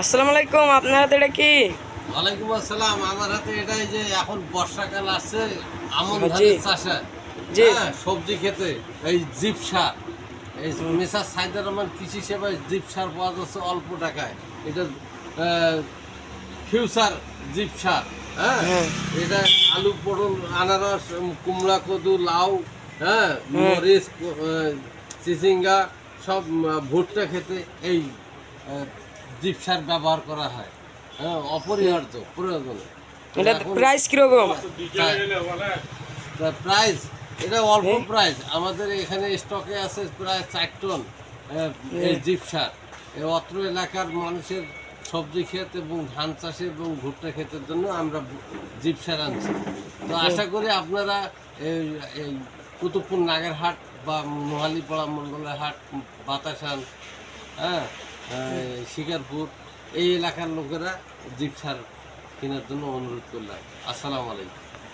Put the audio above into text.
আসসালামু আলাইকুম। আপনার হাতে এটা কি? ওয়ালাইকুম আসসালাম। আমার হাতে এটাই যে এখন বর্ষাকাল আসছে, আমন জি ধানের চাষে, জি। হ্যাঁ, সবজি খেতে এই জিপ সার, এই মেসার সাইদার রহমান কৃষি সেবায় জিপ সার পাওয়া যাচ্ছে অল্প টাকায়। এটা ফিউচার জিপ সার, হ্যাঁ। হ্যাঁ এটা আলু, পটল, আনারস, কুমড়া, কদু, লাউ, হ্যাঁ, হ্যাঁ। মরিচ, চিচিঙ্গা, সব ভুট্টা খেতে এই জিপ সার ব্যবহার করা হয়। হ্যাঁ, অপরিহার্য প্রয়োজনে। এটা এখন প্রাইস কিরকম? প্রাইস, এটা অল্প হ্যাঁ প্রাইস। আমাদের এখানে স্টকে আছে প্রায় 4 টন এই জিপ সার। এই অত্র এলাকার মানুষের সবজি ক্ষেত এবং ধান চাষে এবং ভুট্টা ক্ষেতের জন্য আমরা জিপ সার আনছি। তো আশা করি আপনারা এই এই কুতুবপুর নাগেরহাট বা নোহালিপাড়া মন্ডলের হাট, বাতাসান, হ্যাঁ, শিকারপুর, এই এলাকার লোকেরা জিপ সার কেনার জন্য অনুরোধ করলাম। আসসালামু আলাইকুম।